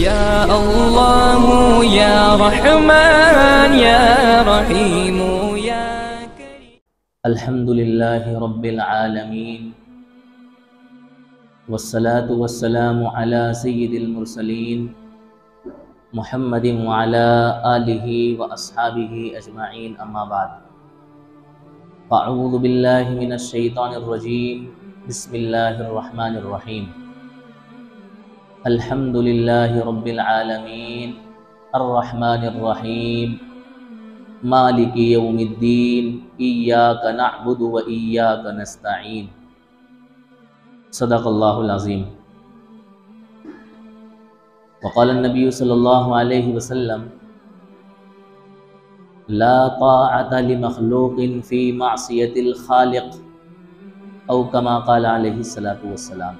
يا الله يا رحمن يا رحيم يا كريم. الحمد لله رب العالمين والصلاة والسلام على سيد المرسلين محمد وعلى آله وأصحابه أجمعين، أما بعد. أعوذ بالله من الشيطان الرجيم، بسم الله الرحمن الرحيم. الحمد لله رب العالمين الرحمن الرحيم مالك يوم الدين إياك نعبد وإياك نستعين. صدق الله العظيم. وقال النبي صلى الله عليه وسلم: لا طاعة لمخلوق في معصية الخالق، أو كما قال عليه الصلاة والسلام.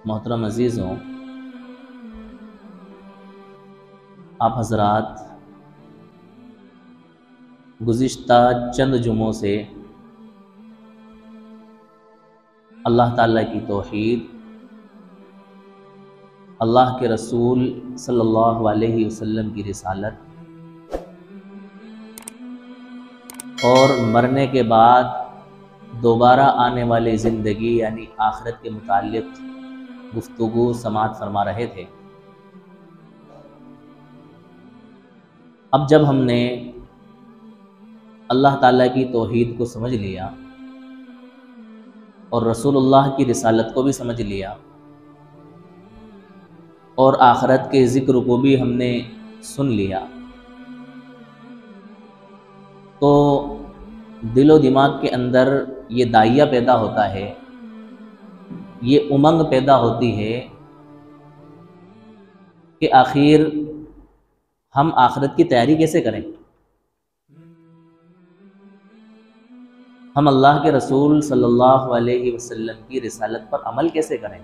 محترم عزیزوں، آپ حضرات گزشتہ چند جمعوں سے اللہ تعالیٰ کی توحید، اللہ کے رسول صلی اللہ علیہ وسلم کی رسالت اور مرنے کے بعد دوبارہ آنے والی زندگی یعنی آخرت کے متعلق گفتگو سماعت فرما رہے تھے. اب جب ہم نے اللہ تعالیٰ کی توحید کو سمجھ لیا اور رسول اللہ کی رسالت کو بھی سمجھ لیا اور آخرت کے ذکر کو بھی ہم نے سن لیا، تو دل و دماغ کے اندر یہ داعیہ پیدا ہوتا ہے، یہ امنگ پیدا ہوتی ہے کہ آخر ہم آخرت کی تیاری کیسے کریں، ہم اللہ کے رسول صلی اللہ علیہ وسلم کی رسالت پر عمل کیسے کریں.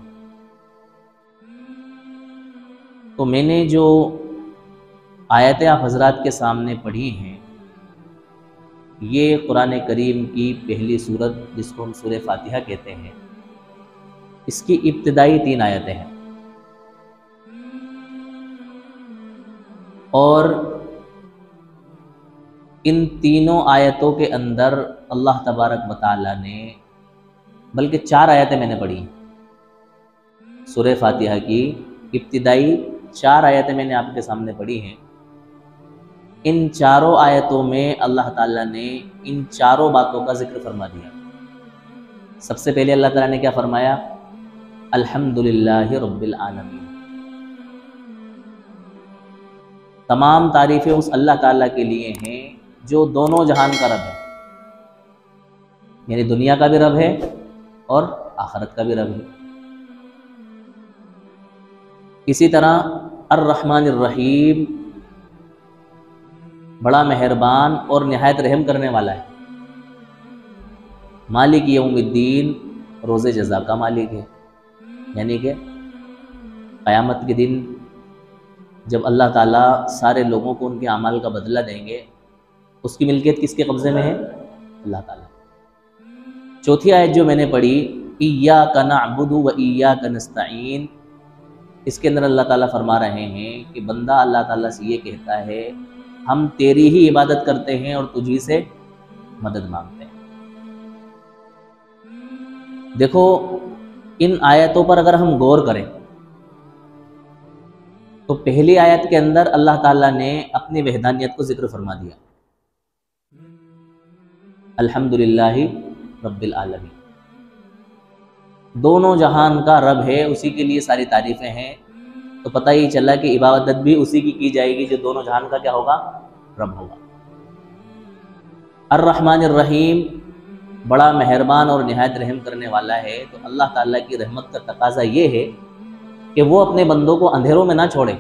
تو میں نے جو آیتیں آپ حضرات کے سامنے پڑھی ہیں، یہ قرآن کریم کی پہلی سورت جس کو ہم سورہ فاتحہ کہتے ہیں، اس کی ابتدائی 3 آیتیں ہیں. اور ان تینوں آیتوں کے اندر اللہ تبارک و تعالیٰ نے، بلکہ 4 آیتیں میں نے پڑھی، سورہ فاتحہ کی ابتدائی 4 آیتیں میں نے آپ کے سامنے پڑھی ہیں. ان چاروں آیتوں میں اللہ تعالیٰ نے ان چاروں باتوں کا ذکر فرما دیا. سب سے پہلے اللہ تعالیٰ نے کیا فرمایا؟ الحمدللہ رب العالمین. تمام تعریفیں اس اللہ تعالیٰ کے لیے ہیں جو دونوں جہان کا رب ہے، یعنی دنیا کا بھی رب ہے اور آخرت کا بھی رب ہے. اسی طرح الرحمن الرحیم، بڑا مہربان اور نہایت رحم کرنے والا ہے. مالک یوم الدین، روز جزا کا مالک ہے، یعنی کہ قیامت کے دن جب اللہ تعالیٰ سارے لوگوں کو ان کے اعمال کا بدلہ دیں گے، اس کی ملکیت کس کے قبضے میں ہے؟ اللہ تعالیٰ. چوتھی آیت جو میں نے پڑھی، ایاک نعبد و ایاک نستعین، اس کے اندر اللہ تعالیٰ فرما رہے ہیں کہ بندہ اللہ تعالیٰ سے یہ کہتا ہے ہم تیری ہی عبادت کرتے ہیں اور تجھی سے مدد مانگتے ہیں. دیکھو، ان آیتوں پر اگر ہم غور کریں تو پہلی آیت کے اندر اللہ تعالیٰ نے اپنی وحدانیت کو ذکر فرما دیا، الحمدللہ رب العالمین. دونوں جہان کا رب ہے، اسی کے لیے ساری تعریفیں ہیں. تو پتہ ہی چلا کہ عبادت بھی اسی کی جائے گی جو دونوں جہان کا کیا ہوگا؟ رب ہوگا. الرحمن الرحیم، بڑا مہربان اور نہایت رحم کرنے والا ہے. تو اللہ تعالیٰ کی رحمت کا تقاضا یہ ہے کہ وہ اپنے بندوں کو اندھیروں میں نہ چھوڑے،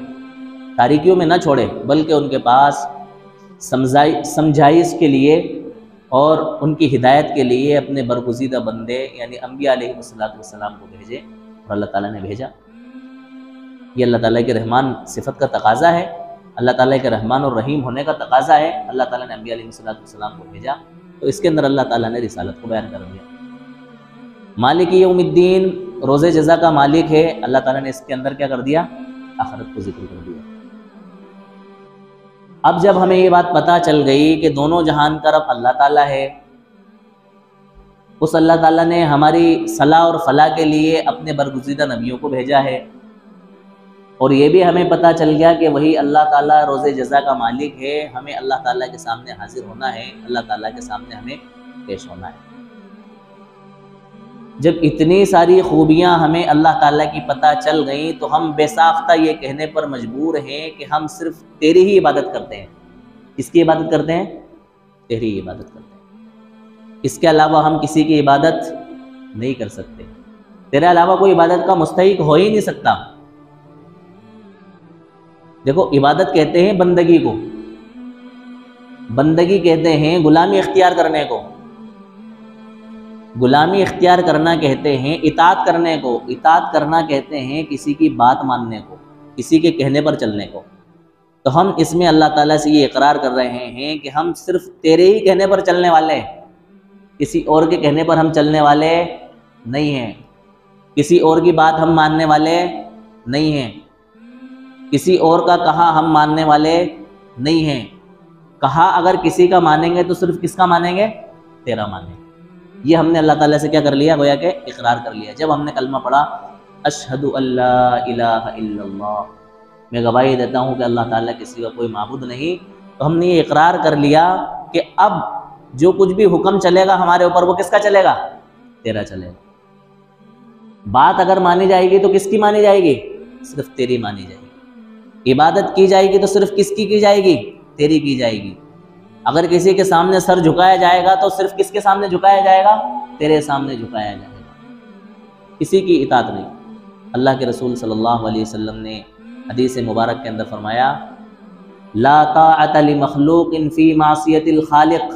تاریکیوں میں نہ چھوڑے، بلکہ ان کے پاس سمجھائش کے لیے اور ان کی ہدایت کے لیے اپنے برگزیدہ بندے یعنی انبیاء علیہ السلام کو بھیجے، اور اللہ تعالیٰ نے بھیجا. یہ اللہ تعالیٰ کے رحمان صفت کا تقاضا ہے، اللہ تعالیٰ کے رحمان اور رحیم ہونے کا تقاضا ہے. اللہ تعالیٰ نے انبیاء علیہ السلام کو بھیجا، تو اس کے اندر اللہ تعالیٰ نے رسالت کو بیان کر دیا. مالک یوم الدین، روز جزا کا مالک ہے، اللہ تعالیٰ نے اس کے اندر کیا کر دیا؟ آخرت کو ذکر کر دیا۔ اب جب ہمیں یہ بات پتہ چل گئی کہ دونوں جہان کا رب اللہ تعالیٰ ہے، اس اللہ تعالیٰ نے ہماری صلاح اور فلاح کے لیے اپنے برگزیدہ نبیوں کو بھیجا ہے، اور یہ بھی ہمیں پتہ چل گیا کہ وہی اللہ تعالیٰ روز جزا کا مالک ہے، ہمیں اللہ تعالیٰ کے سامنے حاضر ہونا ہے، اللہ تعالیٰ کے سامنے ہمیں پیش ہونا ہے۔ جب اتنی ساری خوبیاں ہمیں اللہ تعالیٰ کی پتہ چل گئیں تو ہم بے ساختہ یہ کہنے پر مجبور ہیں کہ ہم صرف تیری ہی عبادت کرتے ہیں۔ کس کی عبادت کرتے ہیں؟ تیری ہی عبادت کرتے ہیں، اس کے علاوہ ہم کسی کی عبادت نہیں کر سکتے، تیرے علاوہ کوئی عبادت کا مستحق ہو ہی نہیں سکتا۔ دیکھو، عبادت کہتے ہیں بندگی کو، بندگی کہتے ہیں غلامی اختیار کرنے کو، غلامی اختیار کرنا کہتے ہیں اطاعت کرنے کو، اطاعت کرنا کہتے ہیں کسی کی بات ماننے کو، کسی کے کہنے پر چلنے کو۔ تو ہم اس میں اللہ تعالیٰ سے یہ اقرار کر رہے ہیں کہ ہم صرف تیرے ہی کہنے پر چلنے والے ہیں، کسی اور کے کہنے پر ہم چلنے والے نہیں ہیں، کسی اور کی بات ہم ماننے والے نہیں ہیں، کسی اور کا کہا ہم ماننے والے نہیں ہیں۔ کہا اگر کسی کا مانیں گے تو صرف کس کا مانیں گے؟ تیرا مانیں گے۔ یہ ہم نے اللہ تعالیٰ سے کیا کر لیا؟ گویا کہ اقرار کر لیا۔ جب ہم نے کلمہ پڑھا اشہد ان لا الہ الا اللہ، میں گواہی دیتا ہوں کہ اللہ تعالیٰ کے سوا کوئی معبود نہیں، تو ہم نے یہ اقرار کر لیا کہ اب جو کچھ بھی حکم چلے گا ہمارے اوپر وہ کس کا چلے گا؟ تیرا چلے گا۔ بات اگر مانی جائے گی تو کس کی مانی جائے گی؟ صرف تیری مانی جائے گی۔ عبادت کی جائے گی تو صرف کس کی جائے گی؟ تیری کی جائے گی۔ اگر کسی کے سامنے سر جھکایا جائے گا تو صرف کس کے سامنے جھکایا جائے گا؟ تیرے سامنے جھکایا جائے گا، کسی کی اطاعت نہیں۔ اللہ کے رسول صلی اللہ علیہ وسلم نے حدیث مبارک کے اندر فرمایا لا طاعت لمخلوق فی معصیت الخالق۔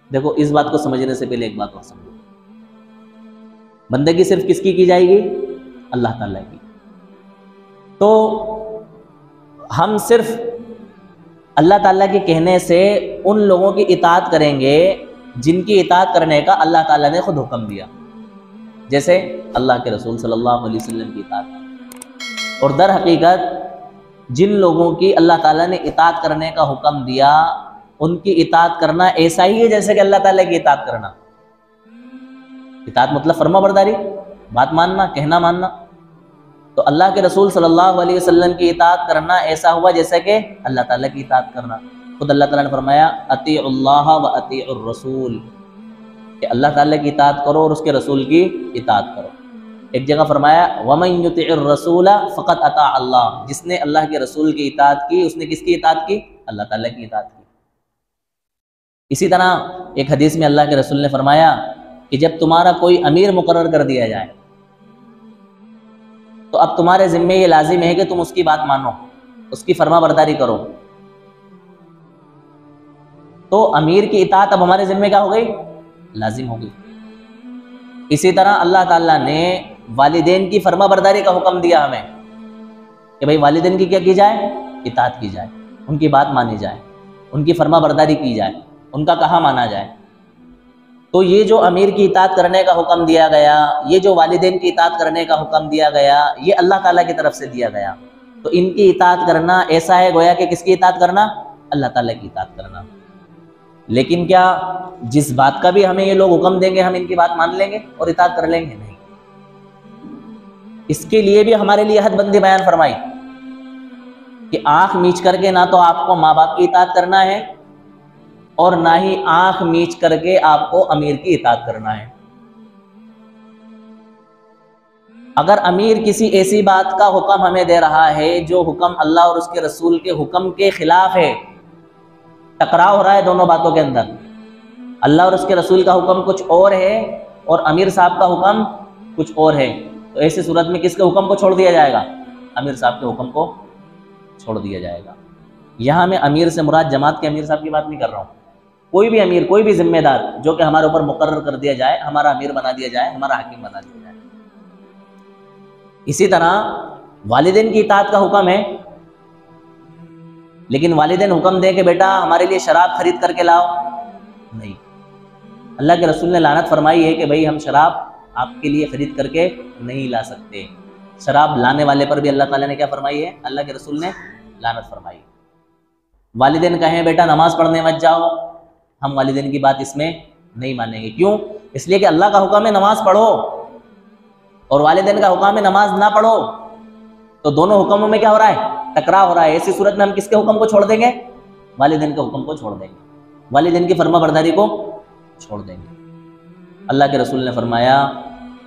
دیکھو، اس بات کو سمجھنے سے پہلے ایک بات اور سمجھو، بندگی صرف کس کی جائے گی؟ اللہ تعالیٰ کی۔ تو ہم صرف اللہ تعالیٰ کے کہنے سے ان لوگوں کی اطاعت کریں گے جن کی اطاعت کرنے کا اللہ تعالیٰ نے خود حکم دیا، جیسے اللہ کے رسول صلی اللہ علیہ وسلم کی اطاعت۔ اور در حقیقت جن لوگوں کی اللہ تعالیٰ نے اطاعت کرنے کا حکم دیا ان کی اطاعت کرنا ایسا ہی ہے جیسے کہ اللہ تعالیٰ کی اطاعت کرنا۔ اطاعت مطلب فرما برداری، بات ماننا، کہنا ماننا۔ تو اللہ کے رسول صلی اللہ علیہ وسلم کی اطاعت کرنا ایسا ہوا جیسے کہ اللہ تعالیٰ کی اطاعت کرنا۔ خود اللہ تعالیٰ نے فرمایا اطیعوا اللہ و اطیعوا الرسول، کہ اللہ تعالیٰ کی اطاعت کرو اور اس کے رسول کی اطاعت کرو۔ ایک جگہ فرمایا وَمَن يُطِعِ الرَّسُولَ فَقَدْ أَطَاعَ اللَّهَ، جس نے اللہ کے رسول کی اطاعت کی اس نے کس کی اطاعت کی؟ اللہ تعالیٰ کی اطاعت کی۔ اسی طرح ایک حدیث میں اللہ کے رسول نے فرمایا کہ جب تمہارا کوئی امیر مقرر کر دیا جائے تو اب تمہارے ذمہ یہ لازم ہے کہ تم اس کی بات مانو، اس کی فرما برداری کرو۔ تو امیر کی اطاعت اب ہمارے ذمہ کیا ہو گئی؟ لازم ہو گئی۔ اسی طرح اللہ تعالیٰ نے والدین کی فرما برداری کا حکم دیا ہمیں کہ بھائی والدین کی کیا کی جائے؟ اطاعت کی جائے، ان کی بات مانی جائے، ان کی فرما برداری کی جائے، ان کا کہا مانا جائے۔ تو یہ جو امیر کی اطاعت کرنے کا حکم دیا گیا، یہ جو والدین کی اطاعت کرنے کا حکم دیا گیا، یہ اللہ تعالیٰ کی طرف سے دیا گیا۔ تو ان کی اطاعت کرنا ایسا ہے گویا کہ کس کی اطاعت کرنا؟ اللہ تعالیٰ کی اطاعت کرنا۔ لیکن کیا جس بات کا بھی ہمیں یہ لوگ حکم دیں گے ہم ان کی بات مان لیں گے اور اطاعت کر لیں گے؟ نہیں۔ اس کے لیے بھی ہمارے لیے حد بندی بیان فرمائی کہ آنکھ میچ کر کے نہ تو آپ کو ماں باپ کی اطاعت کرنا ہے اور نہ ہی آنکھ میچ کر کے آپ کو امیر کی اطاعت کرنا ہے۔ اگر امیر کسی ایسی بات کا حکم ہمیں دے رہا ہے جو حکم اللہ اور اس کے رسول کے حکم کے خلاف ہے، ٹکراؤ ہو رہا ہے دونوں باتوں کے اندر، اللہ اور اس کے رسول کا حکم کچھ اور ہے اور امیر صاحب کا حکم کچھ اور ہے، تو ایسی صورت میں کس کے حکم کو چھوڑ دیا جائے گا؟ امیر صاحب کے حکم کو چھوڑ دیا جائے گا۔ یہاں میں امیر سے مراد جماعت کے امیر صاحب کی بات نہیں کر رہا ہوں، کوئی بھی امیر، کوئی بھی ذمہ دار جو کہ ہمارے اوپر مقرر کر دیا جائے، ہمارا امیر بنا دیا جائے، ہمارا حاکم بنا دیا جائے۔ اسی طرح والدین کی اطاعت کا حکم ہے، لیکن والدین حکم دیں کہ بیٹا ہمارے لیے شراب خرید کر کے لاؤ، نہیں۔ اللہ کے رسول نے لعنت فرمائی ہے کہ بھئی ہم شراب آپ کے لیے خرید کر کے نہیں لا سکتے۔ شراب لانے والے پر بھی اللہ تعالیٰ نے کیا فرمائی ہے؟ اللہ کے رسول نے لعنت فرمائی۔ والدین کہیں بیٹا نماز پڑھنے مت جاؤ، ہم والدین کی بات اس میں نہیں مانیں گے۔ کیوں؟ اس لیے کہ اللہ کا حکم ہے نماز پڑھو اور والدین کا حکم ہے نماز نہ پڑھو، تو دونوں حکموں میں کیا ہو رہا ہے؟ ٹکراؤ ہو رہا ہے۔ ایسی صورت میں ہم کس کے حکم کو چھوڑ دیں گے؟ والدین کے حکم کو چھوڑ دیں گے، والدین کی فرما برداری کو چھوڑ دیں گے۔ اللہ کے رسول نے فرمایا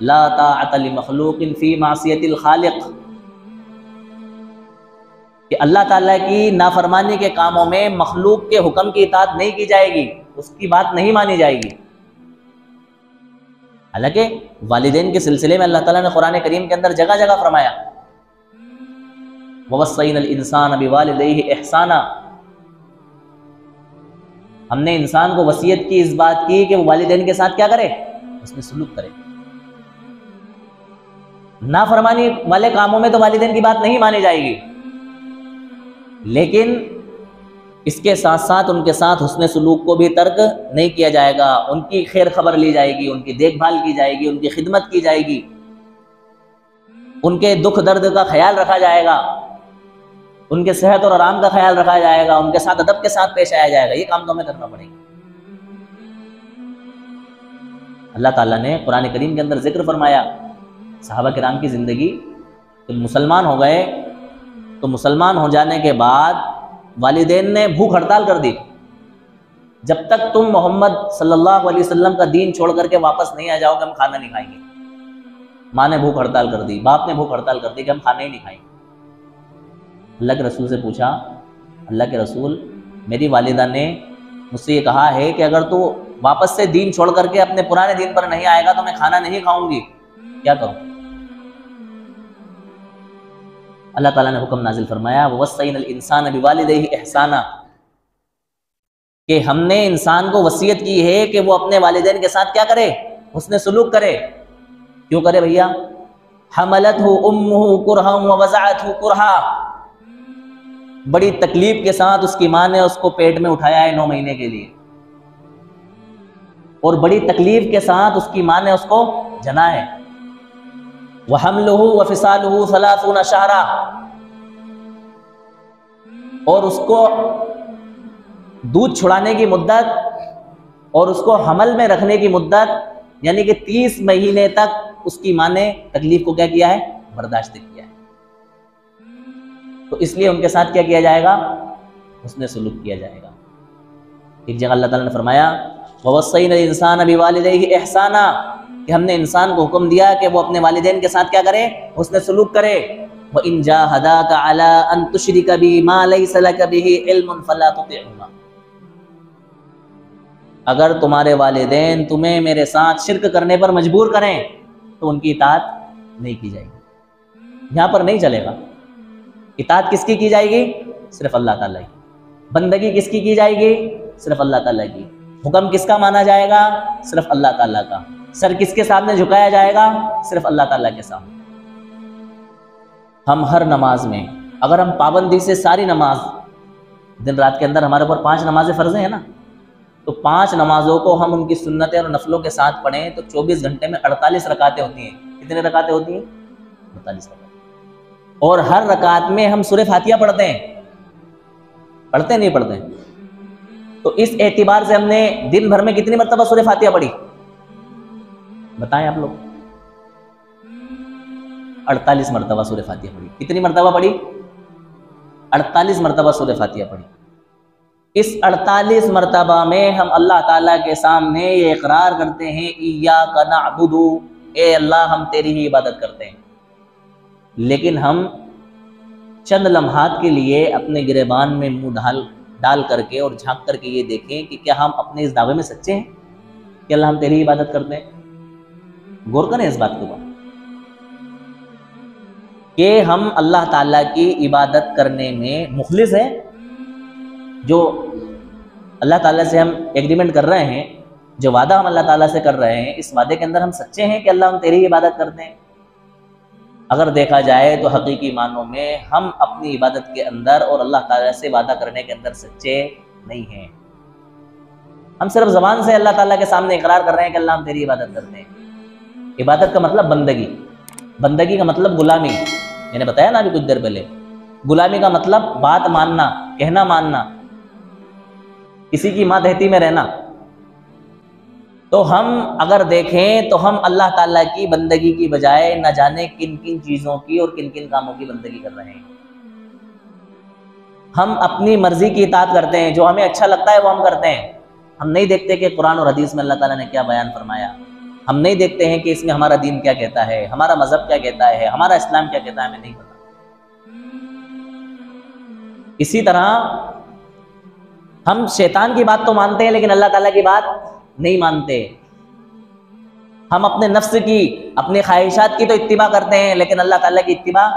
لا طاعت لمخلوق فی معصیت الخالق، کہ اللہ تعالیٰ کی نافرمانی کے کاموں میں مخلوق کے حکم کی اطاعت نہیں کی جائے گی، اس کی بات نہیں مانی جائے گی۔ حالانکہ والدین کے سلسلے میں اللہ تعالیٰ نے قرآن کریم کے اندر جگہ جگہ فرمایا وَوَصَّيْنَا الْإِنسَانَ بِوَالِدَيْهِ إِحْسَانًا، ہم نے انسان کو وصیت کی اس بات کی کہ وہ والدین کے ساتھ کیا کرے؟ اس میں سلوک کرے۔ نافرمانی والے کاموں میں تو والدین کی بات نہیں مانی جائے گی، لیکن اس کے ساتھ ساتھ ان کے ساتھ حسن سلوک کو بھی ترک نہیں کیا جائے گا، ان کی خیر خبر لی جائے گی، ان کی دیکھ بھال کی جائے گی، ان کی خدمت کی جائے گی، ان کے دکھ درد کا خیال رکھا جائے گا، ان کے صحت اور آرام کا خیال رکھا جائے گا، ان کے ساتھ ادب کے ساتھ پیش آیا جائے گا۔ یہ کام تو ہمیں کرنا پڑے گا۔ اللہ تعالیٰ نے قرآن کریم کے اندر ذکر فرمایا صحابہ کرام کی زندگی، کہ مسلمان ہو گئے تو مسلمان ہو جانے کے بعد والدین نے بھوک ہڑتال کر دی، جب تک تم محمد صلی اللہ علیہ وسلم کا دین چھوڑ کر کے واپس نہیں آ جاؤ کہ ہم کھانا نہیں کھائیں گے۔ ماں نے بھوک ہڑتال کر دی، باپ نے بھوک ہڑتال کر دی کہ ہم کھانا ہی نہیں کھائیں گے۔ اللہ کے رسول سے پوچھا اللہ کے رسول میری والدہ نے مجھ سے یہ کہا ہے کہ اگر تو واپس سے دین چھوڑ کر کے اپنے پرانے دین پر نہیں آئے گا تو میں کھانا نہیں کھاؤں گی، کیا کروں؟ اللہ تعالیٰ نے حکم نازل فرمایا وَوَصَّيْنَا الْإِنسَانَ بِوَالِدَيْهِ إِحْسَانًا، کہ ہم نے انسان کو وصیت کی ہے کہ وہ اپنے والدین کے ساتھ کیا کرے؟ حسن سلوک کرے۔ کیوں کرے بھیا؟ حَمَلَتْهُ أُمُّهُ كُرْهًا وَوَضَعَتْهُ كُرْهًا، بڑی تکلیف کے ساتھ اس کی ماں نے اس کو پیٹ میں اٹھایا ہے 9 مہینے کے لیے، اور بڑی تکلیف کے ساتھ اس کی ماں نے اس کو جنا ہے۔ وَحَمْلُهُ وَفِصَالُهُ 30 شَهْرًا، اور اس کو دودھ چھڑانے کی مدت اور اس کو حمل میں رکھنے کی مدت، یعنی کہ 30 مہینے تک اس کی ماں نے تکلیف کو کیا کیا ہے؟ برداشت کیا ہے۔ تو اس لیے ان کے ساتھ کیا کیا جائے گا؟ حسن سلوک کیا جائے گا۔ ایک جگہ اللہ تعالیٰ نے فرمایا وَوَصَّيْنَا الْإِنسَانَ بِوَالِدَيْهِ إِحْسَانًا، کہ ہم نے انسان کو حکم دیا کہ وہ اپنے والدین کے ساتھ کیا کرے؟ حسن سلوک کرے۔ وَإِن جَاهَدَاكَ عَلَىٰ أَن تُشْرِكَ بِي مَا لَيْسَ لَكَ بِهِ عِلْمٌ فَلَا تُطِعْهُمَا، اگر تمہارے والدین تمہیں میرے ساتھ شرک کرنے پر مجبور کریں تو ان کی اطاعت نہیں کی جائے گی۔ یہاں پر نہیں چلے گا۔ اطاعت کس کی جائے گی؟ صرف اللہ تعالیٰ کی۔ بندگی کس کی جائے گی؟ صرف اللہ تعالیٰ کی۔ حکم کس کا مانا جائے گا؟ صرف اللہ تعالیٰ کا۔ سر کس کے سامنے جھکایا جائے گا؟ صرف اللہ تعالیٰ کے سامنے۔ ہم ہر نماز میں اگر ہم پابندی سے ساری نماز دن رات کے اندر ہمارے اوپر 5 نمازیں فرض ہیں نا، تو 5 نمازوں کو ہم ان کی سنتیں اور نفلوں کے ساتھ پڑھیں تو 24 گھنٹے میں 48 رکعتیں ہوتی ہیں۔ کتنے رکعتیں ہوتی ہیں؟ 48 رکعتیں۔ اور ہر رکعت میں ہم سورہ فاتحہ پڑھتے ہیں، پڑھتے نہیں پڑھتے ہیں؟ تو اس اعتبار سے ہم نے دن بھر میں کتنی مرتبہ سورہ فاتحہ پڑھی؟ بتائیں آپ لوگ۔ 48 مرتبہ سورہ فاتحہ پڑھی۔ کتنی مرتبہ پڑھی؟ 48 مرتبہ سورہ فاتحہ پڑھی۔ اس 48 مرتبہ میں ہم اللہ تعالیٰ کے سامنے یہ اقرار کرتے ہیں ایاک نعبد، اے اللہ ہم تیری ہی عبادت کرتے ہیں، لیکن ہم چند لمحات کے لیے اپنے گریبان میں منہ ڈال کر کے اور جھانک کر کے یہ دیکھیں کہ کیا ہم اپنے اس دعوے میں سچے ہیں کہ اللہ ہم تیری عبادت کرتے ہیں۔ غور کریں اس بات کے اوپر کہ ہم اللہ تعالیٰ کی عبادت کرنے میں مخلص ہیں، جو اللہ تعالیٰ سے ہم ایگریمنٹ کر رہے ہیں، جو وعدہ ہم اللہ تعالیٰ سے کر رہے ہیں، اس وعدے کے اندر ہم سچے ہیں کہ اللہ ہم تیری عبادت کرتے ہیں۔ اگر دیکھا جائے تو حقیقی معنوں میں ہم اپنی عبادت کے اندر اور اللہ تعالیٰ سے وعدہ کرنے کے اندر سچے نہیں ہیں۔ ہم صرف زبان سے اللہ تعالیٰ کے سامنے اقرار کر رہے ہیں کہ اللہ ہم تیری عبادت کرتے ہیں، عبادت کا مطلب بندگی، بندگی کا مطلب غلامی، میں نے بتایا نا ابھی کچھ دیر پہلے، غلامی کا مطلب بات ماننا، کہنا ماننا، کسی کی ماتحتی میں رہنا۔ تو ہم اگر دیکھیں تو ہم اللہ تعالیٰ کی بندگی کی بجائے نہ جانے کن کن چیزوں کی اور کن کن کاموں کی بندگی کر رہے ہیں۔ ہم اپنی مرضی کی اطاعت کرتے ہیں، جو ہمیں اچھا لگتا ہے وہ ہم کرتے ہیں۔ ہم نہیں دیکھتے کہ قرآن اور حدیث میں اللہ تعالیٰ نے کیا بیان فرمایا، ہم نہیں دیکھتے ہیں کہ اس میں ہمارا دین کیا کہتا ہے، ہمارا مذہب کیا کہتا ہے، ہمارا اسلام کیا کہتا ہے، ہمیں نہیں پتا۔ اسی طرح ہم شیطان کی بات تو مانتے ہیں لیکن اللہ تعالیٰ کی بات نہیں مانتے۔ ہم اپنے نفس کی، اپنے خواہشات کی تو اتباع کرتے ہیں لیکن اللہ تعالیٰ کی اتباع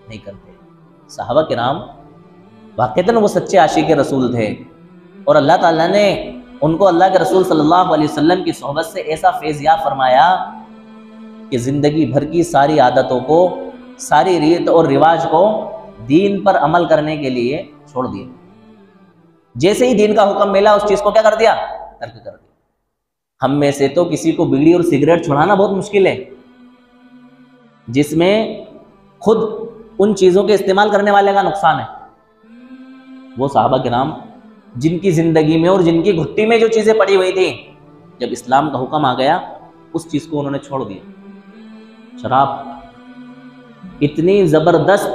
نہیں کرتے۔ صحابہ کرام واقعتاً وہ سچے عاشق رسول تھے، اور اللہ تعالیٰ نے ان کو اللہ کے رسول صلی اللہ علیہ وسلم کی صحبت سے ایسا فیض یاب فرمایا کہ زندگی بھر کی ساری عادتوں کو، ساری ریت اور رواج کو دین پر عمل کرنے کے لیے چھوڑ دیا۔ جیسے ہی دین کا حکم ملا اس چیز کو کیا کر دیا؟ ترک کر دیا۔ ہم میں سے تو کسی کو بیڑی اور سگریٹ چھڑانا بہت مشکل ہے، جس میں خود ان چیزوں کے استعمال کرنے والے کا نقصان ہے۔ وہ صحابہ کرام جن کی زندگی میں اور جن کی گھٹی میں جو چیزیں پڑی ہوئی تھیں، جب اسلام کا حکم آ گیا اس چیز کو انہوں نے چھوڑ دیا۔ شراب اتنی زبردست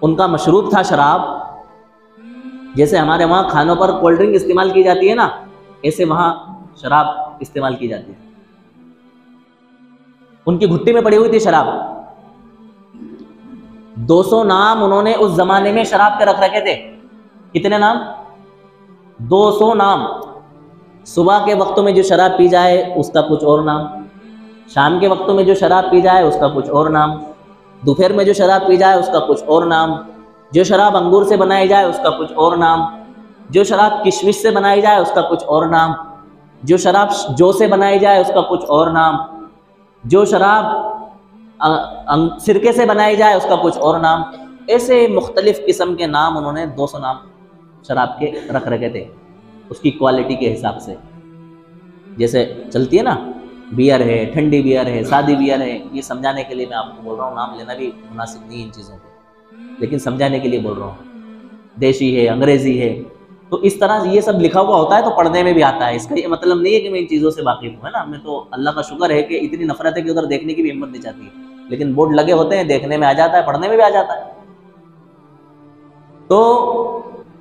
ان کا مشروب تھا شراب، جیسے ہمارے وہاں کھانوں پر کولڈ ڈرنک استعمال کی جاتی ہے نا، ایسے وہاں شراب استعمال کی جاتی ہے۔ ان کی گھٹی میں پڑی ہوئی تھی شراب۔ 200 نام انہوں نے اس زمانے میں شراب کے رکھ رکھے تھے۔ کتنے نام؟ 200 نام۔ صبح کے وقتوں میں جو شراب پی جائے اس کا کچھ اور نام، شام کے وقتوں میں جو شراب پی جائے اس کا کچھ اور نام، دوپہر میں جو شراب پی جائے اس کا کچھ اور نام، جو شراب انگور سے بنائی جائے اس کا کچھ اور نام، جو شراب کشمش سے بنائی جائے اس کا کچھ اور نام، جو شراب جو سے بنائی جائے اس کا کچھ اور نام، جو شراب سرکے سے بنائی جائے اس کا کچھ اور نام۔ ایسے مختلف قسم کے نام انہوں نے 200 نام شراب کے رکھ رکھے تھے، اس کی کوالٹی کے حساب سے۔ جیسے چلتی ہے نا بیئر ہے، ٹھنڈی بیئر ہے، سادی بیئر ہے، یہ سمجھانے کے لیے میں آپ کو بول رہا ہوں، نام لینا بھی مناسب نہیں ان چیزوں کو، لیکن سمجھانے کے لیے بول رہا ہوں۔ دیشی ہے، انگریزی ہے، تو اس طرح یہ سب لکھا ہوا ہوتا ہے تو پڑھنے میں بھی آتا ہے۔ اس کا یہ مطلب نہیں ہے کہ میں ان چیزوں سے واقف ہوں، ہے نا، میں تو اللہ کا شکر ہے کہ اتنی نفرت ہے کہ ادھر دیکھنے کی بھی ہمت نہیں چاہتی ہے، لیکن بورڈ لگے ہوتے ہیں، دیکھنے میں آ جاتا ہے، پڑھنے میں بھی آ جاتا ہے۔ تو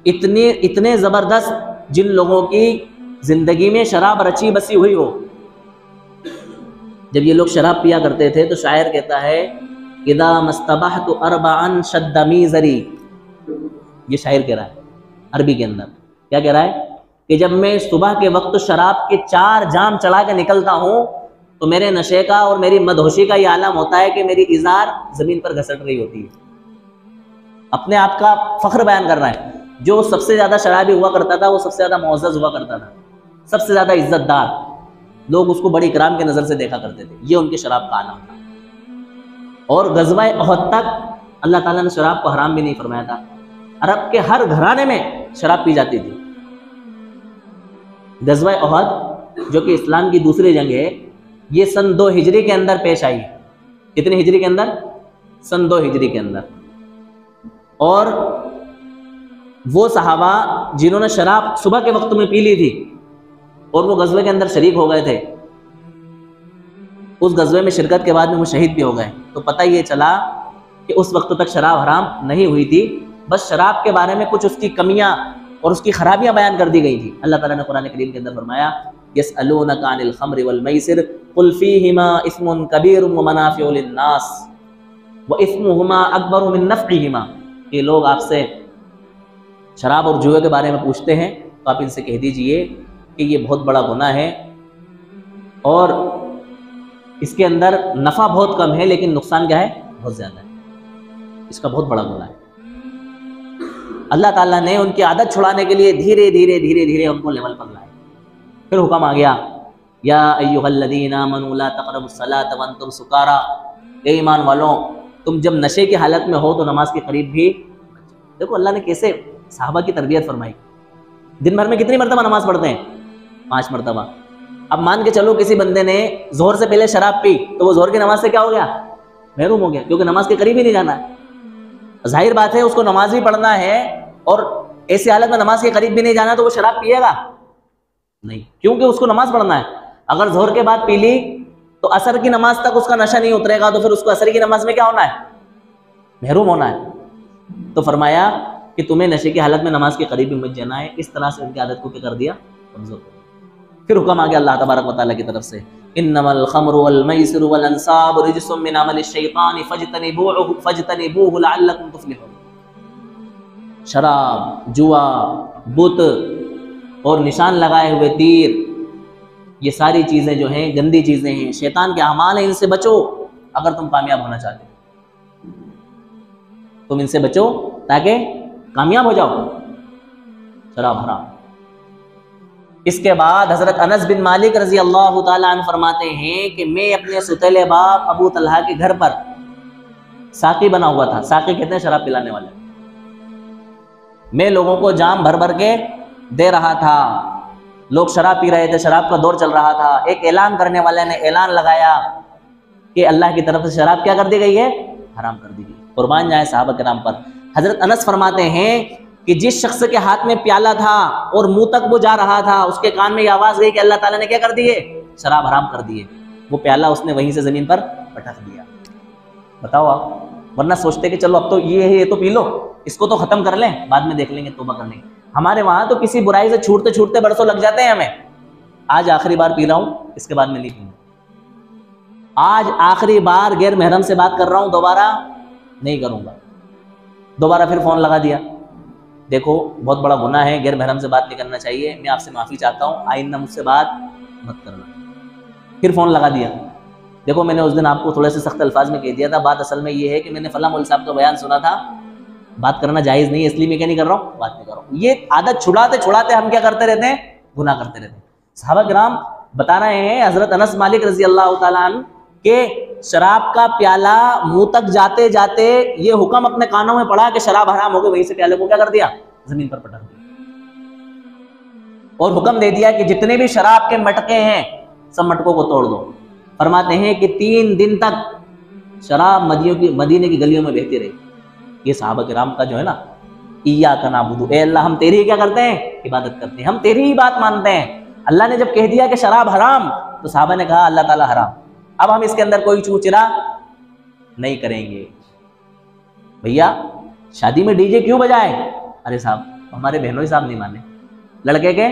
اتنے زبردست جن لوگوں کی زندگی میں شراب رچی بسی ہوئی ہو، جب یہ لوگ شراب پیا کرتے تھے تو شاعر کہتا ہے اذا مستبحت اربعا شد میزری، یہ شاعر کہہ رہا ہے عربی کے اندر، کیا کہہ رہا ہے کہ جب میں صبح کے وقت شراب کے 4 جام چڑھا کے نکلتا ہوں تو میرے نشے کا اور میری مدہوشی کا یہ عالم ہوتا ہے کہ میری ازار زمین پر گھسٹ رہی ہوتی ہے۔ اپنے آپ کا فخر بیان کر رہا ہے۔ جو سب سے زیادہ شرابی ہوا کرتا تھا وہ سب سے زیادہ معزز ہوا کرتا تھا، سب سے زیادہ عزت دار، لوگ اس کو بڑی اکرام کے نظر سے دیکھا کرتے تھے، یہ ان کے شراب کا عالم تھا۔ اور غزوہ احد تک اللہ تعالیٰ نے شراب کو حرام بھی نہیں فرمایا تھا۔ عرب کے ہر گھرانے میں شراب پی جاتی تھی۔ غزوہ احد جو کہ اسلام کی دوسری جنگ ہے، یہ سن 2 ہجری کے اندر پیش آئی۔ کتنی ہجری کے اندر؟ سن 2 ہجری کے اندر۔ اور وہ صحابہ جنہوں نے شراب صبح کے وقت میں پی لی تھی اور وہ غزوے کے اندر شریک ہو گئے تھے، اس غزوے میں شرکت کے بعد میں وہ شہید بھی ہو گئے، تو پتہ یہ چلا کہ اس وقت تک شراب حرام نہیں ہوئی تھی، بس شراب کے بارے میں کچھ اس کی کمیاں اور اس کی خرابیاں بیان کر دی گئی تھی۔ اللہ تعالیٰ نے قرآن کریم کے اندر فرمایا یسألونک عن الخمر والمیسر قل فیہما اثم کبیر ومنافع للناس واثمہما اکبر من نفعہما، کہ لوگ آپ سے شراب اور جوئے کے بارے میں پوچھتے ہیں تو آپ ان سے کہہ دیجئے کہ یہ بہت بڑا گناہ ہے اور اس کے اندر نفع بہت کم ہے لیکن نقصان کیا ہے؟ بہت زیادہ ہے، اس کا بہت بڑا گناہ ہے۔ اللہ تعالیٰ نے ان کی عادت چھڑانے کے لیے دھیرے دھیرے دھیرے دھیرے ان کو لیول پر لائے۔ پھر حکم آ گیا یا ایھا الذین آمنوا لا تقربوا الصلاۃ وانتم سکارا، اے ایمان والوں تم جب نشے کی حالت میں ہو تو نماز کے قریب بھی۔ دیکھو اللہ نے کیسے صحابہ کی تربیت فرمائی۔ دن بھر میں کتنی مرتبہ نماز پڑھتے ہیں؟ 5 مرتبہ۔ اب مان کے چلو کسی بندے نے ظہر سے پہلے شراب پی تو وہ ظہر کی نماز سے کیا ہو گیا؟ محروم ہو گیا، کیونکہ نماز کے قریب ہی نہیں جانا ہے۔ ظاہر بات ہے اس کو نماز بھی پڑھنا ہے، اور ایسی حالت میں نماز کے قریب بھی نہیں جانا تو وہ شراب پیے گا نہیں، کیونکہ اس کو نماز پڑھنا ہے۔ اگر ظہر کے بعد پی لی تو عصر کی نماز تک اس کا نشہ نہیں اترے گا، تو پھر اس کو عصر کی نماز میں کیا ہونا ہے؟ محروم ہونا ہے۔ تو فرمایا کہ تمہیں نشے کی حالت میں نماز کے قریب بھی مت جانا ہے۔ اس طرح سے ان کی عادت کو کیا کر دیا؟ کمزور کر دیا۔ پھر حکم آ گیا اللہ تبارک و تعالیٰ کی طرف سے، انما الخمر والمیسر والانصاب رجس من عمل الشیطان فاجتنبوه لعلکم تفلحون۔ شراب، جوا، بت اور نشان لگائے ہوئے تیر، یہ ساری چیزیں جو ہیں گندی چیزیں ہیں، شیطان کے اعمال ہیں، ان سے بچو اگر تم کامیاب ہونا چاہتے ہو۔ تم ان سے بچو تاکہ کامیاب ہو جاؤ۔ شراب حرام۔ اس کے بعد حضرت انس بن مالک رضی اللہ تعالیٰ عنہ فرماتے ہیں کہ میں اپنے ستیلے باپ ابو طلحہ کے گھر پر ساقی بنا ہوا تھا۔ ساقی کہتے ہیں شراب پلانے والے۔ میں لوگوں کو جام بھر بھر کے دے رہا تھا، لوگ شراب پی رہے تھے، شراب کا دور چل رہا تھا۔ ایک اعلان کرنے والے نے اعلان لگایا کہ اللہ کی طرف سے شراب کیا کر دی گئی ہے؟ حرام کر دی گئی۔ قربان جائیں صحابہ کرام پر۔ حضرت انس فرماتے ہیں کہ جس شخص کے ہاتھ میں پیالہ تھا اور منہ تک وہ جا رہا تھا، اس کے کان میں یہ آواز گئی کہ اللہ تعالیٰ نے کیا کر دی ہے؟ شراب حرام کر دی ہے۔ وہ پیالہ اس نے وہیں سے زمین پر پٹک دیا۔ بتاؤ آپ، ورنہ سوچتے کہ چلو اب تو یہ ہے، یہ تو پی لو، اس کو تو ختم کر لیں، بعد میں دیکھ لیں گے، توبہ کر لیں گے۔ ہمارے وہاں تو کسی برائی سے چھوٹتے چھوٹتے برسوں لگ جاتے ہیں ہمیں۔ آج آخری بار پی رہا ہوں، اس کے بعد میں نہیں پیوں گا۔ آج آخری بار غیر محرم سے بات کر رہا ہوں، دوبارہ نہیں کروں گا۔ دوبارہ پھر فون لگا دیا، دیکھو بہت بڑا گناہ ہے، غیر محرم سے بات نہیں کرنا چاہیے، میں آپ سے معافی چاہتا ہوں، آئندہ مجھ سے بات مت کرنا۔ پھر فون لگا دیا، دیکھو میں نے اس دن آپ کو تھوڑے سے سخت الفاظ میں کہہ دیا تھا، بات اصل میں یہ ہے کہ میں نے فلاں مولوی صاحب کا بیان سنا تھا، بات کرنا جائز نہیں ہے، اس لیے میں کیا نہیں کر رہا ہوں؟ بات نہیں کر رہا ہوں۔ یہ عادت چھڑاتے چھڑاتے ہم کیا کرتے رہتے ہیں؟ گناہ کرتے رہتے ہیں۔ صحابہ کرام بتا رہے ہیں حضرت انس مالک رضی اللہ تعالیٰ عنہ کہ شراب کا پیالہ منہ تک جاتے جاتے یہ حکم اپنے کانوں میں پڑا کہ شراب حرام ہو گئی، وہیں سے پیالے کو کیا کر دیا؟ زمین پر پٹک دیا، اور حکم دے دیا کہ جتنے بھی شراب کے مٹکے ہیں سب مٹکوں کو توڑ دو۔ فرماتے ہیں کہ 3 دن تک شراب مدینے کی گلیوں میں بہتی رہی۔ یہ صحابہ کرام کا جو ہے نا، ایاک نعبد، اے اللہ ہم تیری کیا کرتے ہیں؟ عبادت کرتے ہیں، ہم تیری ہی بات مانتے ہیں۔ اللہ نے جب کہہ دیا کہ شراب حرام تو صحابہ نے کہا اللہ تعالیٰ حرام، اب ہم اس کے اندر کوئی چوچرا نہیں کریں گے۔ بھیا شادی میں ڈی جے کیوں بجائے؟ ارے صاحب ہمارے بہنوئی صاحب نہیں مانے، لڑکے کے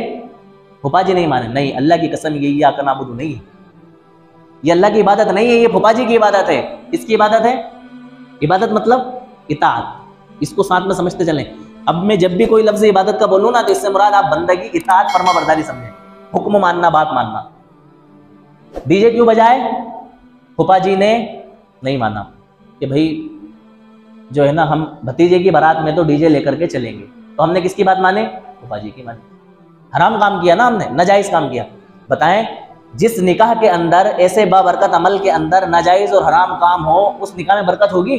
پھپھا جی نہیں مانے، نہیں اللہ کی قسم یہ ایاک نعبد نہیں ہے، یہ اللہ کی عبادت نہیں ہے، یہ پھپھا جی کی عبادت ہے۔ اس کی عبادت ہے؟ عبادت مطلب اطاعت، اس کو ساتھ میں سمجھتے چلیں۔ اب میں جب بھی کوئی لفظ عبادت کا بولوں نا تو اس سے مراد آپ بندگی، اطاعت، فرما برداری سمجھیں، حکم ماننا، بات ماننا۔ ڈی جے کیوں بجائے؟ پھپھا جی نے نہیں مانا کہ بھائی جو ہے نا ہم بھتیجے کی بارات میں تو ڈی جے لے کر کے چلیں گے، تو ہم نے کس کی بات مانے؟ پھپھا جی کی مانی۔ حرام کام کیا نا ہم نے، ناجائز کام کیا۔ بتائیں جس نکاح کے اندر ایسے بابرکت عمل کے اندر ناجائز اور حرام کام ہو، اس نکاح میں برکت ہوگی؟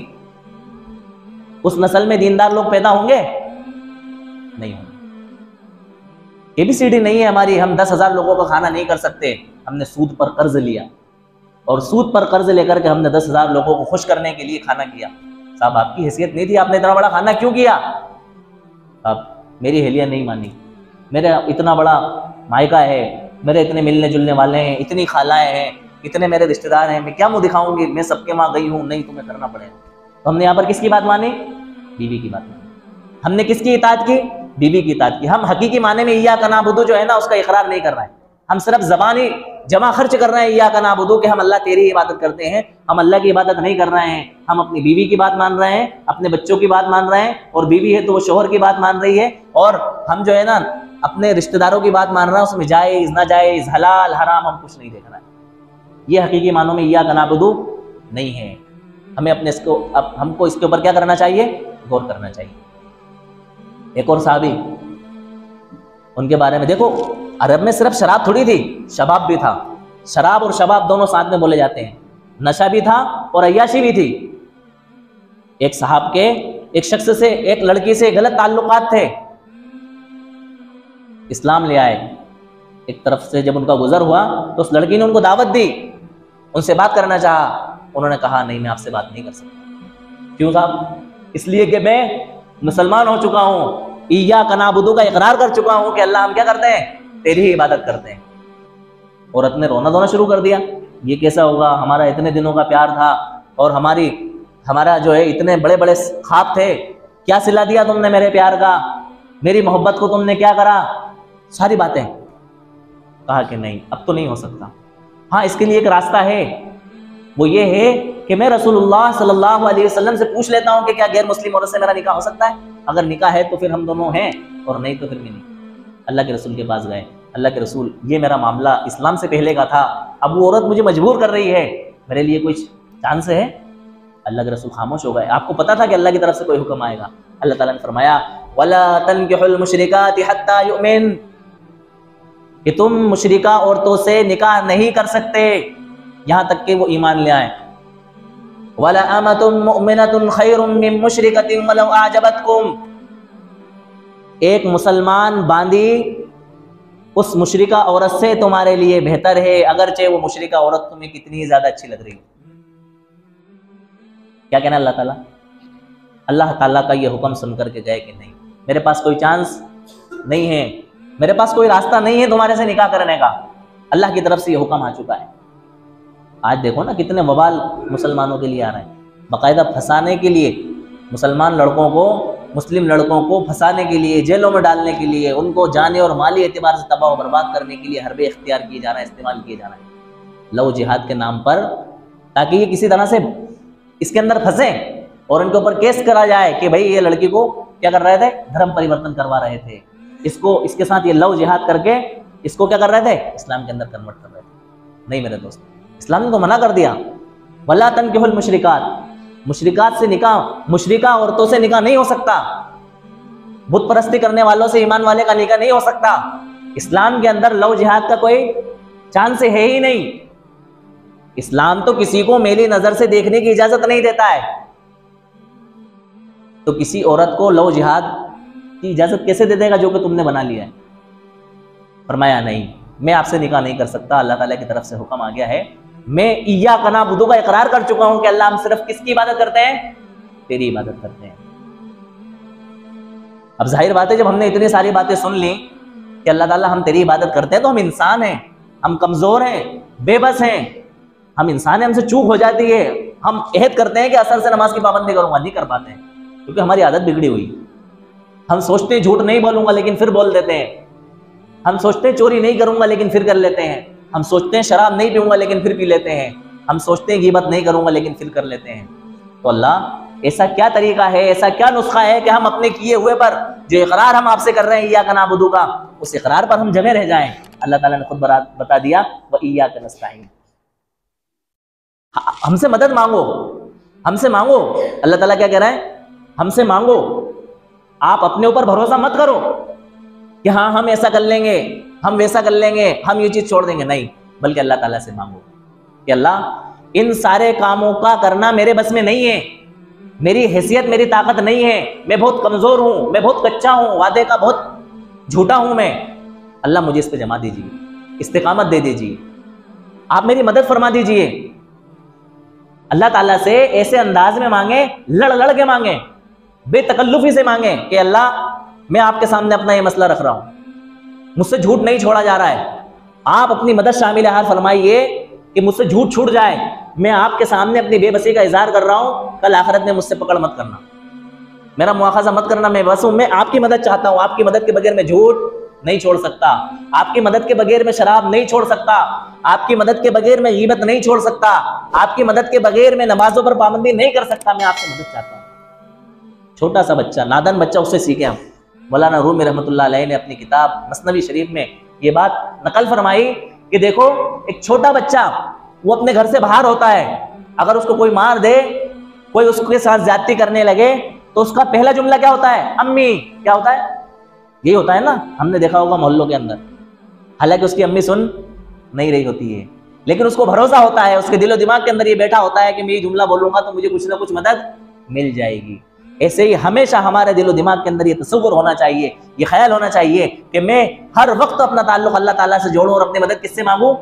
اس نسل میں دیندار لوگ پیدا ہوں گے؟ نہیں ہوں گے۔ ABCD نہیں ہے ہماری، ہم 10,000 لوگوں کا کھانا نہیں کر سکتے، ہم نے سود پر قرض لیا، اور سود پر قرض لے کر کے ہم نے 10,000 لوگوں کو خوش کرنے کے لیے کھانا کیا۔ صاحب آپ کی حیثیت نہیں تھی، آپ نے اتنا بڑا کھانا کیوں کیا؟ اب میری اہلیہ نہیں مانی، میرا اتنا بڑا مائکہ ہے، میرے اتنے ملنے جلنے والے ہیں، اتنی خالائیں ہیں، اتنے میرے رشتہ دار ہیں، میں کیا منہ دکھاؤں گی؟ میں سب کے وہاں گئی ہوں، نہیں تمہیں کرنا پڑے گا۔ تو ہم نے یہاں پر کس کی بات مانی؟ بیوی کی بات مانی۔ ہم نے کس کی اطاعت کی؟ بیوی کی اطاعت کی۔ ہم حقیقی معنی میں ایاک نعبد جو ہے نا اس کا اقرار نہیں کر رہے ہیں، ہم صرف زبانی جمع خرچ کر رہے ہیں ایاک نعبد کہ ہم اللہ تیری عبادت کرتے ہیں، ہم اللہ کی عبادت نہیں کر رہے ہیں، ہم اپنی بیوی کی بات مان رہے ہیں، اپنے بچوں کی بات مان رہے ہیں، اور بیوی ہے تو وہ شوہر کی بات مان رہی ہے، اور ہم جو ہے نا اپنے رشتہ داروں کی بات مان رہے ہیں، اس میں جائز ناجائز حلال حرام ہم کچھ نہیں دیکھ رہے ہیں۔ یہ حقیقی معنوں میں ایاک نعبد نہیں ہے۔ ہمیں اپنے ہم کو اس کے اوپر کیا کرنا چاہیے؟ غور کرنا چاہیے۔ ایک اور صحابی، ان کے بارے میں دیکھو، عرب میں صرف شراب تھوڑی تھی، شباب بھی تھا۔ شراب اور شباب دونوں ساتھ میں بولے جاتے ہیں، نشہ بھی تھا اور عیاشی بھی تھی۔ ایک صحاب کے ایک شخص سے، ایک لڑکی سے غلط تعلقات تھے، اسلام لے آئے، ایک طرف سے جب ان کا گزر ہوا تو اس لڑکی نے ان کو دعوت دی، ان سے بات کرنا چاہا، انہوں نے کہا نہیں میں آپ سے بات نہیں کر سکتا۔ کیوں صاحب؟ اس لیے کہ میں مسلمان ہو چکا ہوں، ایاک نعبد کا اقرار کر چکا ہوں کہ اللہ ہم کیا کرتے ہیں؟ تیری ہی عبادت کرتے ہیں۔ عورت نے رونا دھونا شروع کر دیا، یہ کیسا ہوگا، ہمارا اتنے دنوں کا پیار تھا اور ہمارا جو ہے اتنے بڑے بڑے خواب تھے، کیا صلہ دیا تم نے میرے پیار کا، میری محبت کو تم نے کیا کرا، ساری باتیں۔ کہا کہ نہیں اب تو نہیں ہو سکتا، ہاں اس کے لیے ایک راستہ ہے، وہ یہ ہے کہ میں رسول اللہ صلی اللہ علیہ وسلم سے پوچھ لیتا ہوں کہ کیا غیر مسلم عورت سے میرا نکاح ہو سکتا ہے؟ اگر نکاح ہے تو پھر ہم دونوں ہیں، اور نہیں تو پھر بھی نہیں۔ اللہ کے رسول کے پاس گئے، اللہ کے رسول یہ میرا معاملہ اسلام سے پہلے کا تھا، اب وہ عورت مجھے مجبور کر رہی ہے، میرے لیے کچھ چانس ہے؟ اللہ کے رسول خاموش ہو گئے۔ آپ کو پتا تھا کہ اللہ کی طرف سے کوئی حکم آئے گا۔ اللہ تعالیٰ نے فرمایا وَلَا تَنْكِحُوا الْمُشْرِكَاتِ حَتَّى يُؤْمِنْ، کہ تم مشرکہ عورتوں سے نکاح نہیں کر سکتے یہاں تک کہ وہ ایمان لے آئیں۔ وَلَأَمَةٌ مُؤْمِنَةٌ خَيْرٌ مِّن مُشْرِكَةٍ وَلَوْ أَعْجَبَتْكُمْ، ایک مسلمان باندی اس مشرکہ عورت سے تمہارے لیے بہتر ہے، اگرچہ وہ مشرکہ عورت تمہیں کتنی زیادہ اچھی لگ رہی ہو۔ کیا کہنا اللہ تعالیٰ؟ اللہ تعالیٰ کا یہ حکم سن کر کے گئے کہ نہیں، میرے پاس کوئی چانس نہیں ہے، میرے پاس کوئی راستہ نہیں ہے تمہارے سے نکاح کرنے کا، اللہ کی طرف سے یہ حکم آ چکا ہے۔ آج دیکھو نا کتنے وبال مسلمانوں کے لیے آ رہے ہیں، باقاعدہ پھنسانے کے لیے، مسلمان لڑکوں کو، مسلم لڑکوں کو پھنسانے کے لیے، جیلوں میں ڈالنے کے لیے، ان کو جانے اور مالی اعتبار سے تباہ و برباد کرنے کے لیے حربے اختیار کیے جا رہے ہیں، استعمال کیے جا رہے ہیں لو جہاد کے نام پر، تاکہ یہ کسی طرح سے اس کے اندر پھنسیں اور ان کے اوپر کیس کرا جائے کہ بھائی یہ لڑکی کو کیا کر رہے تھے؟ دھرم پریورتن کروا رہے تھے، اس کے ساتھ یہ لو جہاد کر کے اس کو کیا کر رہے تھے؟ اسلام کے اندر کنورٹ کر رہے تھے۔ نہیں میرے دوست، اسلام نے تو منع کر دیا، وَلَا تَنْكِحُوا الْمُشْرِكَاتِ، مشرکات سے نکاح، مشرکہ عورتوں سے نکاح نہیں ہو سکتا، بت پرستی کرنے والوں سے ایمان والے کا نکاح نہیں ہو سکتا۔ اسلام کے اندر لو جہاد کا کوئی چانس ہے ہی نہیں۔ اسلام تو کسی کو میلی نظر سے دیکھنے کی اجازت نہیں دیتا ہے، تو کسی عورت کو لو جہاد کی اجازت کیسے دے دے گا جو کہ تم نے بنا لیا ہے؟ فرمایا نہیں میں آپ سے نکاح نہیں کر سکتا، اللہ تعالیٰ کی طرف سے حکم آ گیا ہے، میں ایاک نعبد کا اقرار کر چکا ہوں کہ اللہ ہم صرف کس کی عبادت کرتے ہیں؟ تیری عبادت کرتے ہیں۔ اب ظاہر بات ہے جب ہم نے اتنی ساری باتیں سن لی کہ اللہ تعالیٰ ہم تیری عبادت کرتے ہیں، تو ہم انسان ہیں، ہم کمزور ہیں، بے بس ہیں، ہم انسان ہیں، ہم سے چوک ہو جاتی ہے، ہم عہد کرتے ہیں کہ اثر سے نماز کی پابندی کروں گا، نہیں کر پاتے ہیں کیونکہ ہماری عادت بگڑی ہوئی۔ ہم سوچتے ہیں جھوٹ نہیں بولوں گا لیکن پھر بول دیتے ہیں، ہم سوچتے ہیں چوری نہیں کروں گا لیکن پھر کر لیتے ہیں، ہم سوچتے ہیں شراب نہیں پیوں گا لیکن پھر پی لیتے ہیں، ہم سوچتے ہیں غیبت نہیں کروں گا لیکن پھر کر لیتے ہیں۔ تو اللہ ایسا کیا طریقہ ہے، ایسا کیا نسخہ ہے کہ ہم اپنے کیے ہوئے پر جو اقرار ہم آپ سے کر رہے ہیں ایاک نعبد کا، اس اقرار پر ہم جمے رہ جائیں؟ اللہ تعالیٰ نے خود بتا دیا وَإِيَّاكَ نَسْتَعِينُ، ہم سے مدد مانگو، ہم سے مانگو۔ اللہ تعالیٰ کیا کہہ رہا ہے؟ ہم سے مانگو، آپ اپنے اوپر بھروسہ مت کرو کہ ہاں ہم ایسا کر لیں گے، ہم ویسا کر لیں گے، ہم یہ چیز چھوڑ دیں گے، نہیں، بلکہ اللہ تعالیٰ سے مانگو کہ اللہ ان سارے کاموں کا کرنا میرے بس میں نہیں ہے، میری حیثیت، میری طاقت نہیں ہے، میں بہت کمزور ہوں، میں بہت کچا ہوں، وعدے کا بہت جھوٹا ہوں میں، اللہ مجھے اس پہ جما دیجیے، استقامت دے دیجیے، آپ میری مدد فرما دیجیے۔ اللہ تعالیٰ سے ایسے انداز میں مانگیں، لڑ کے مانگیں، بے تکلفی سے مانگیں کہ اللہ میں آپ کے سامنے اپنا یہ مسئلہ رکھ رہا ہوں، مجھ سے جھوٹ نہیں چھوڑا جا رہا ہے، آپ اپنی مدد شامل حال فرمائیے کہ مجھ سے جھوٹ چھوٹ جائے، میں آپ کے سامنے اپنی بے بسی کا اظہار کر رہا ہوں، کل آخرت میں مجھ سے پکڑ مت کرنا، میرا مواخذہ مت کرنا، میں بس ہوں، میں آپ کی مدد چاہتا ہوں، آپ کی مدد کے بغیر میں جھوٹ نہیں چھوڑ سکتا، آپ کی مدد کے بغیر میں شراب نہیں چھوڑ سکتا، آپ کی مدد کے بغیر میں غیبت نہیں چھوڑ سکتا، آپ کی مدد کے بغیر میں نمازوں پر پابندی نہیں کر سکتا، میں آپ سے مدد چاہتا ہوں۔ چھوٹا سا بچہ، نادان بچہ، اس سے سیکھیں ہم۔ مولانا رومی رحمۃ اللہ علیہ نے اپنی کتاب مثنوی شریف میں یہ بات نقل فرمائی کہ دیکھو ایک چھوٹا بچہ وہ اپنے گھر سے باہر ہوتا ہے، اگر اس کو کوئی مار دے، کوئی اس کے ساتھ زیادتی کرنے لگے تو اس کا پہلا جملہ کیا ہوتا ہے؟ امی۔ کیا ہوتا ہے؟ یہی ہوتا ہے نا، ہم نے دیکھا ہوگا محلوں کے اندر، حالانکہ اس کی امی سن نہیں رہی ہوتی ہے، لیکن اس کو بھروسہ ہوتا ہے، اس کے دل و دماغ کے اندر یہ بیٹھا ہوتا ہے کہ میں یہ جملہ بولوں گا تو مجھے کچھ نہ کچھ مدد مل جائے گی۔ ایسے ہی ہمیشہ ہمارے دل و دماغ کے اندر یہ تصور ہونا چاہیے، یہ خیال ہونا چاہیے کہ میں ہر وقت اپنا تعلق اللہ تعالیٰ سے جوڑوں اور اپنی مدد کس سے مانگوں؟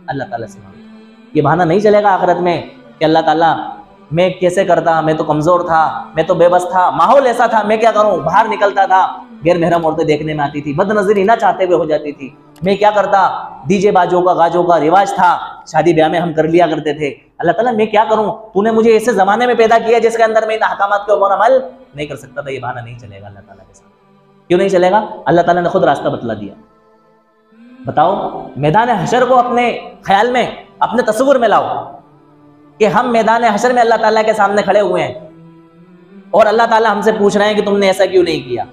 اللہ تعالیٰ سے مانگوں۔ یہ بہانہ نہیں چلے گا آخرت میں کہ اللہ تعالیٰ میں کیسے کرتا، میں تو کمزور تھا، میں تو بے بس تھا، ماحول ایسا تھا، میں کیا کروں، باہر نکلتا تھا غیر محرم عورتیں دیکھنے میں آتی تھی، بد نظری نہ چاہتے ہوئے ہو جاتی تھی، میں کیا کرتا، ڈی جے باجوں کا گاجوں کا رواج تھا، شادی بیاہ میں ہم کر لیا کرتے تھے، اللہ تعالیٰ میں کیا کروں، تو نے مجھے ایسے زمانے میں پیدا کیا جس کے اندر میں ان احکامات کے اوپر عمل نہیں کر سکتا تھا۔ یہ بہانہ نہیں چلے گا اللہ تعالیٰ کے ساتھ۔ کیوں نہیں چلے گا؟ اللہ تعالیٰ نے خود راستہ بتلا دیا۔ بتاؤ، میدان حشر کو اپنے خیال میں، اپنے تصور میں لاؤ کہ ہم میدان حشر میں اللہ تعالیٰ کے سامنے کھڑے ہوئے ہیں اور اللہ تعالیٰ ہم سے پوچھ رہے ہیں کہ تم نے ایسا کیوں نہیں کیا،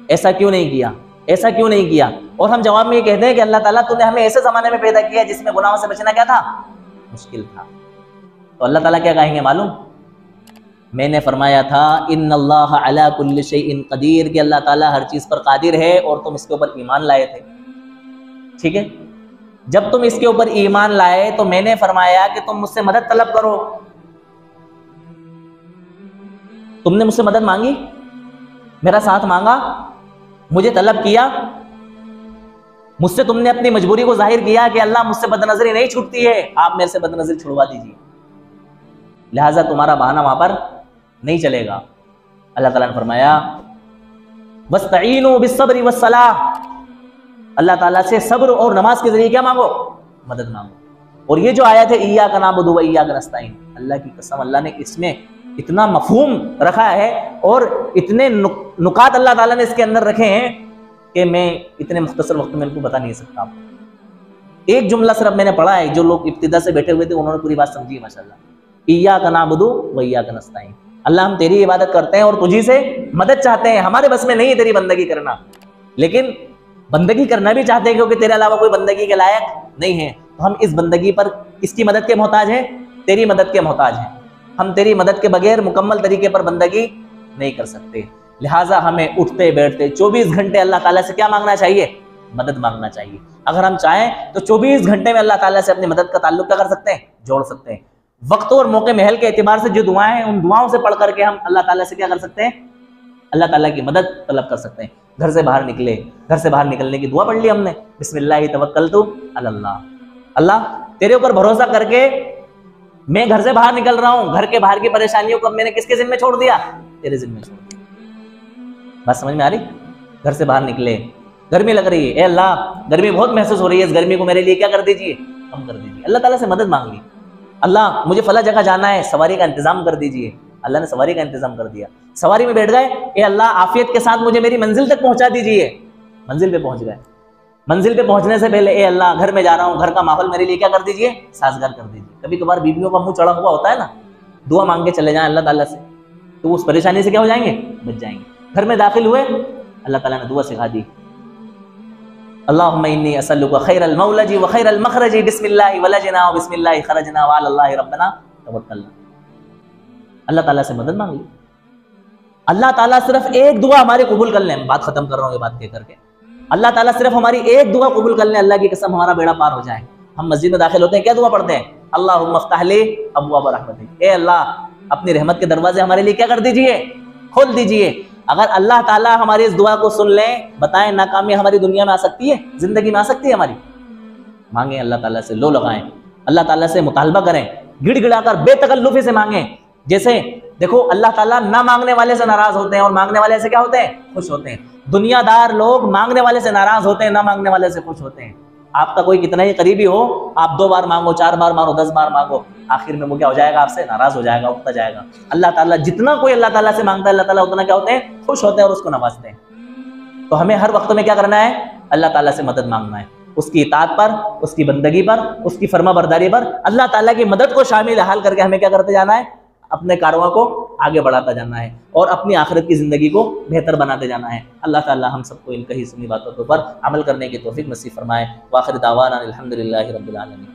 ایسا کیوں نہیں کیا، ایسا کیوں نہیں کیا، اور ہم جواب میں یہ کہتے ہیں کہ اللہ تعالیٰ تو نے ہمیں ایسے زمانے میں پیدا کیا جس میں گناہوں سے بچنا کیا تھا، مشکل تھا۔ تو اللہ تعالیٰ کیا کہیں گے معلوم؟ میں نے فرمایا تھا ان اللہ علی کل شیء قدیر، کہ اللہ تعالیٰ ہر چیز پر قادر ہے اور تم اس کے اوپر ایمان لائے تھے۔ ٹھیک ہے، جب تم اس کے اوپر ایمان لائے تو میں نے فرمایا کہ تم مجھ سے مدد طلب کرو۔ تم نے مجھ سے مدد مانگی، میرا ساتھ مانگا، مجھے طلب کیا، مجھ سے تم نے اپنی مجبوری کو ظاہر کیا کہ اللہ مجھ سے بد نظری نہیں چھوٹتی ہے، آپ میرے سے بد نظری چھڑوا دیجیے، لہٰذا تمہارا بہانہ وہاں پر نہیں چلے گا۔ اللہ تعالیٰ نے فرمایا وَاسْتَعِينُوا بِالصَّبْرِ وَالصَّلَاةِ، اللہ تعالیٰ سے صبر اور نماز کے ذریعے کیا مانگو؟ مدد مانگو۔ اور یہ جو آیت ہے ایاک نعبد و ایاک نستعین، اللہ کی قسم اللہ نے اس میں اتنا مفہوم رکھا ہے اور اتنے نکات اللہ تعالیٰ نے اس کے اندر رکھے ہیں کہ میں اتنے مختصر وقت میں ان کو بتا نہیں سکتا آپ کو۔ ایک جملہ صرف میں نے پڑھا ہے، جو لوگ ابتدا سے بیٹھے ہوئے تھے انہوں نے پوری بات سمجھی ماشاءاللہ۔ ایاک نعبد و ایاک نستعین، اللہ ہم تیری عبادت کرتے ہیں اور تجھی سے مدد چاہتے ہیں، ہمارے بس میں نہیں ہے تیری بندگی کرنا، لیکن بندگی کرنا بھی چاہتے ہیں کیونکہ تیرے علاوہ کوئی بندگی کے لائق نہیں ہے، تو ہم اس بندگی پر کس کی مدد کے محتاج ہیں؟ تیری مدد کے محتاج ہیں، ہم تیری مدد کے بغیر مکمل طریقے پر بندگی نہیں کر سکتے، لہٰذا ہمیں اٹھتے بیٹھتے 24 گھنٹے اللہ تعالیٰ سے کیا مانگنا چاہیے؟ مدد مانگنا چاہیے۔ اگر ہم چاہیں تو 24 گھنٹے میں اللہ تعالیٰ سے اپنی مدد کا تعلق کیا کر سکتے ہیں؟ جوڑ سکتے ہیں۔ وقت اور موقع محل کے اعتبار سے جو دعائیں ہیں ان دعاؤں سے پڑھ کر کے ہم اللہ تعالیٰ سے کیا کر سکتے ہیں؟ اللہ تعالیٰ کی مدد طلب کر سکتے ہیں۔ گھر سے باہر نکلے، گھر سے باہر نکلنے کی دعا پڑھ لی ہم نے، بسم اللہ توکلت علی اللہ، اللہ تیرے اوپر بھروسہ کر کے میں گھر سے باہر نکل رہا ہوں، گھر کے باہر کی پریشانیوں کو میں نے کس کے ذمہ چھوڑ دیا؟ تیرے ذمہ چھوڑ دیا۔ بات سمجھ میں آ رہی؟ گھر سے باہر نکلے، گرمی لگ رہی ہے، اے اللہ گرمی بہت محسوس ہو رہی ہے، اس گرمی کو میرے لیے کیا کر دیجیے؟ کم کر دیجیے۔ اللہ تعالیٰ سے مدد مانگ لی، اللہ مجھے فلاں جگہ جانا ہے، سواری کا انتظام کر دیجیے، اللہ نے سواری کا انتظام کر دیا۔ سواری میں بیٹھ گئے، اے اللہ عافیت کے ساتھ مجھے میری منزل تک پہنچا دیجیے، منزل پہ پہنچ گئے۔ منزل پہ پہنچنے سے پہلے اے اللہ گھر میں جا رہا ہوں، گھر کا ماحول میرے لیے کیا کر دیجیے؟ سازگار کر دیجیے۔ کبھی کبھار بیویوں کا منہ چڑھا ہوا ہوتا ہے نا، دعا مانگ کے چلے جائیں اللہ تعالیٰ سے تو اس پریشانی سے کیا ہو جائیں گے؟ بچ جائیں گے۔ گھر میں داخل ہوئے، اللہ تعالیٰ نے دعا سکھا دی، اللہم انی اسألک خیر المولج و خیر المخرج، بسم اللہ ولجنا و بسم اللہ خرجنا وعلی اللہ ربنا توکلنا۔ اللہ تعالیٰ سے مدد مانگ لی۔ اللہ تعالیٰ صرف ایک دعا ہماری قبول کر لیں، بات ختم کر رہا ہوں یہ بات کہہ کر کے، اللہ تعالیٰ صرف ہماری ایک دعا قبول کر لیں، اللہ کی قسم ہمارا بیڑا پار ہو جائے۔ ہم مسجد میں داخل ہوتے ہیں، کیا دعا پڑھتے ہیں؟ اللہم افتح لی ابواب رحمتک، اے اللہ اپنی رحمت کے دروازے ہمارے لیے کیا کر دیجئے؟ کھول دیجئے۔ اگر اللہ تعالیٰ ہماری اس دعا کو سن لیں، بتائیں ناکامی ہماری دنیا میں آ سکتی ہے، زندگی میں آ سکتی ہے ہماری؟ مانگیں اللہ تعالیٰ سے، لو لگائیں، اللہ تعالیٰ سے مطالبہ کریں، گڑ گڑا کر بے تکلفی سے مانگیں۔ جیسے دیکھو اللہ تعالیٰ نہ مانگنے والے سے ناراض ہوتے ہیں اور مانگنے والے سے کیا ہوتے ہیں؟ خوش ہوتے ہیں۔ دنیا دار لوگ مانگنے والے سے ناراض ہوتے ہیں، نہ مانگنے والے سے خوش ہوتے ہیں۔ آپ کا کوئی کتنا ہی قریبی ہو، آپ 2 بار مانگو، 4 بار مانگو، 10 بار مانگو، آخر میں وہ کیا ہو جائے گا؟ آپ سے ناراض ہو جائے گا، اٹھتا جائے گا۔ اللہ تعالیٰ جتنا کوئی اللہ تعالیٰ سے مانگتا ہے، اللہ تعالیٰ اتنا کیا ہوتے ہیں؟ خوش ہوتے ہیں اور اس کو نوازتے ہیں۔ تو ہمیں ہر وقت میں کیا کرنا ہے؟ اللہ تعالیٰ سے مدد مانگنا ہے، اس کی اطاعت پر، اس کی بندگی پر، اس کی فرما برداری پر اللہ تعالیٰ کی مدد کو شامل حال کر کے ہمیں کیا کرتے جانا ہے؟ اپنے کارواں کو آگے بڑھاتا جانا ہے اور اپنی آخرت کی زندگی کو بہتر بناتے جانا ہے۔ اللہ تعالیٰ ہم سب کو ان کہی سنی باتوں پر عمل کرنے کی توفیق نصیب فرمائے۔ وآخر دعوانا الحمدللہ رب العالمین۔